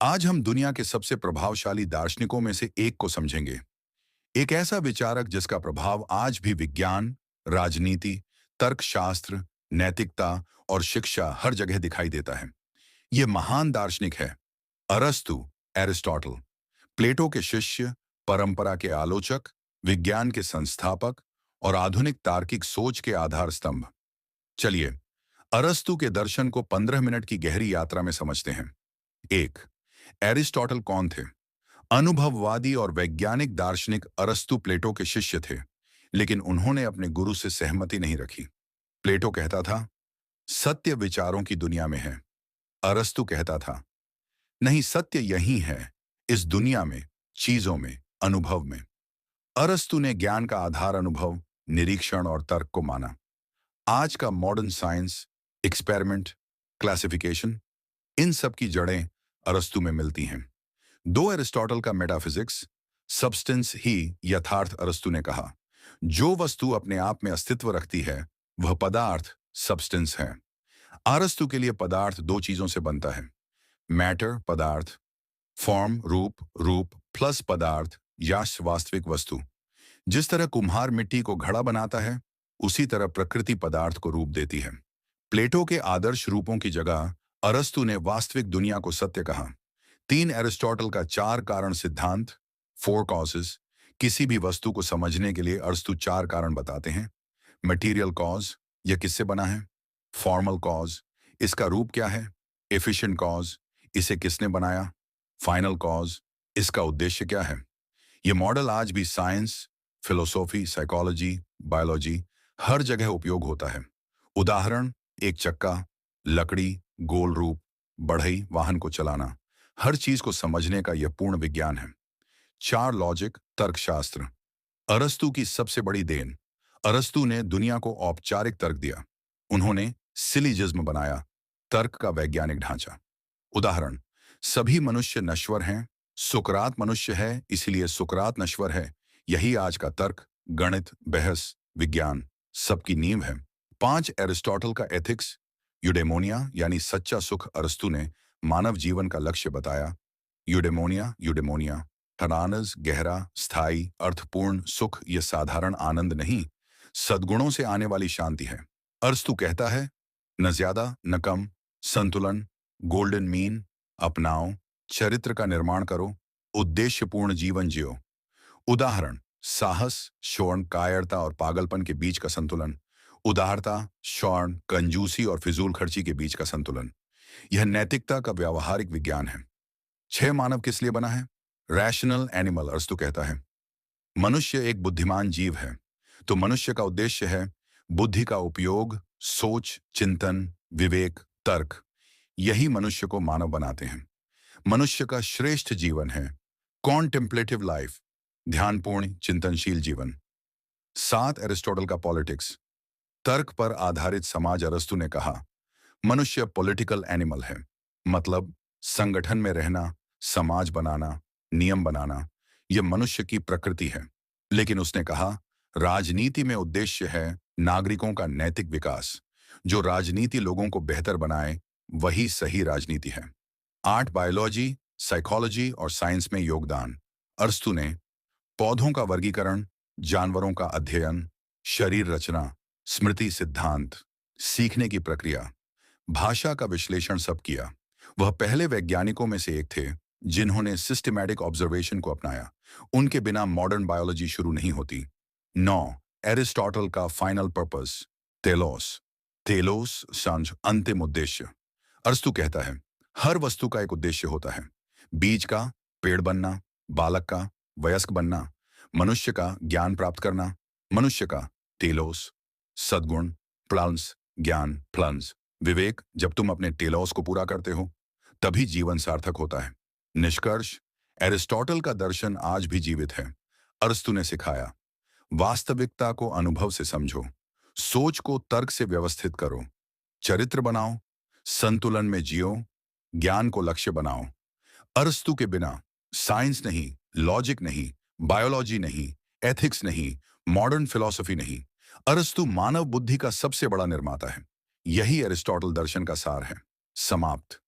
आज हम दुनिया के सबसे प्रभावशाली दार्शनिकों में से एक को समझेंगे। एक ऐसा विचारक जिसका प्रभाव आज भी विज्ञान, राजनीति, तर्कशास्त्र, नैतिकता और शिक्षा हर जगह दिखाई देता है। यह महान दार्शनिक है अरस्तु, एरिस्टोटल, प्लेटो के शिष्य, परंपरा के आलोचक, विज्ञान के संस्थापक और आधुनिक तार्किक सोच के आधार स्तंभ। चलिए अरस्तु के दर्शन को 15 मिनट की गहरी यात्रा में समझते हैं। एक, एरिस्टोटल कौन थे? अनुभववादी और वैज्ञानिक दार्शनिक अरस्तु प्लेटो के शिष्य थे, लेकिन उन्होंने अपने गुरु से सहमति नहीं रखी। प्लेटो कहता था, सत्य विचारों की दुनिया में है। अरस्तु कहता था, नहीं, सत्य यही है, इस दुनिया में, चीजों में, अनुभव में। अरस्तु ने ज्ञान का आधार अनुभव, निरीक्षण और तर्क को माना। आज का मॉडर्न साइंस, एक्सपेरिमेंट, क्लासिफिकेशन, इन सब की जड़ें अरस्तु में मिलती हैं। दो, एरिस्टोटल का मेटाफिजिक्स, सब्सटेंस ही यथार्थ। अरस्तु ने कहा, जो वस्तु अपने आप में अस्तित्व रखती है वह पदार्थ, सब्सटेंस है। अरस्तु के लिए पदार्थ दो चीजों से बनता है, मैटर पदार्थ, फॉर्म रूप, रूप प्लस पदार्थ या वास्तविक वस्तु। जिस तरह कुम्हार मिट्टी को घड़ा बनाता है, उसी तरह प्रकृति पदार्थ को रूप देती है। प्लेटो के आदर्श रूपों की जगह अरस्तु ने वास्तविक दुनिया को सत्य कहा। तीन, एरिस्टोटल का चार कारण सिद्धांत, फोर कॉजेस। किसी भी वस्तु को समझने के लिए अरस्तु चार कारण बताते हैं। मटेरियल कॉज, यह किससे बना है? फॉर्मल कॉज, इसका रूप क्या है? एफिशिएंट कॉज, इसे किसने बनाया? फाइनल कॉज, इसका उद्देश्य क्या है? यह मॉडल आज भी साइंस, फिलोसॉफी, साइकोलॉजी, बायोलॉजी हर जगह उपयोग होता है। उदाहरण, एक चक्का, लकड़ी, गोल रूप, बढ़ई, वाहन को चलाना, हर चीज को समझने का यह पूर्ण विज्ञान है। चार, लॉजिक, तर्कशास्त्र। अरस्तु की सबसे बड़ी देन, अरस्तु ने दुनिया को औपचारिक तर्क दिया। उन्होंने सिलिजिज्म बनाया, तर्क का वैज्ञानिक ढांचा। उदाहरण, सभी मनुष्य नश्वर हैं, सुकरात मनुष्य है इसलिए सुकरात नश्वर है। यही आज का तर्क, गणित, बहस, विज्ञान सबकी नींव है। पांच, एरिस्टोटल का एथिक्स, यूडेमोनिया यानी सच्चा सुख। अरस्तु ने मानव जीवन का लक्ष्य बताया। यूडेमोनिया, यूडेमोनिया, ठरानस, गहरा, स्थायी, अर्थपूर्ण सुख, यह साधारण आनंद नहीं, सद्गुणों से आने वाली शांति है। अरस्तु कहता है, न ज्यादा न कम, संतुलन, गोल्डन मीन अपनाओ, चरित्र का निर्माण करो, उद्देश्यपूर्ण जीवन जियो। उदाहरण, साहस, शौर्य, कायरता और पागलपन के बीच का संतुलन। उदारता, शौर्य, कंजूसी और फिजूल खर्ची के बीच का संतुलन। यह नैतिकता का व्यावहारिक विज्ञान है। छह, मानव किस लिए बना है? Rational animal. अरस्तु कहता है, मनुष्य एक बुद्धिमान जीव है, तो मनुष्य का उद्देश्य है बुद्धि का उपयोग, सोच, चिंतन, विवेक, तर्क। यही मनुष्य को मानव बनाते हैं। मनुष्य का श्रेष्ठ जीवन है कॉन्टेम्पलेटिव लाइफ, ध्यानपूर्ण, चिंतनशील जीवन। सात, एरिस्टोटल का पॉलिटिक्स, तर्क पर आधारित समाज। अरस्तु ने कहा, मनुष्य पॉलिटिकल एनिमल है, मतलब संगठन में रहना, समाज बनाना, नियम बनाना, यह मनुष्य की प्रकृति है। लेकिन उसने कहा, राजनीति में उद्देश्य है नागरिकों का नैतिक विकास। जो राजनीति लोगों को बेहतर बनाए, वही सही राजनीति है। आठ, बायोलॉजी, साइकोलॉजी और साइंस में योगदान। अरस्तु ने पौधों का वर्गीकरण, जानवरों का अध्ययन, शरीर रचना, स्मृति सिद्धांत, सीखने की प्रक्रिया, भाषा का विश्लेषण सब किया। वह पहले वैज्ञानिकों में से एक थे जिन्होंने सिस्टमैटिक ऑब्जर्वेशन को अपनाया। उनके बिना मॉडर्न बायोलॉजी शुरू नहीं होती। नौ, एरिस्टोटल का फाइनल पर्पस, तेलोस। तेलोस सांझ, अंतिम उद्देश्य। अरस्तु कहता है, हर वस्तु का एक उद्देश्य होता है। बीज का पेड़ बनना, बालक का वयस्क बनना, मनुष्य का ज्ञान प्राप्त करना। मनुष्य का तेलोस, सद्गुण, प्लस ज्ञान, प्लस विवेक। जब तुम अपने टेलोस को पूरा करते हो, तभी जीवन सार्थक होता है। निष्कर्ष, एरिस्टोटल का दर्शन आज भी जीवित है। अरस्तु ने सिखाया, वास्तविकता को अनुभव से समझो, सोच को तर्क से व्यवस्थित करो, चरित्र बनाओ, संतुलन में जियो, ज्ञान को लक्ष्य बनाओ। अरस्तु के बिना साइंस नहीं, लॉजिक नहीं, बायोलॉजी नहीं, एथिक्स नहीं, मॉडर्न फिलॉसफी नहीं। अरस्तु मानव बुद्धि का सबसे बड़ा निर्माता है। यही एरिस्टोटल दर्शन का सार है। समाप्त।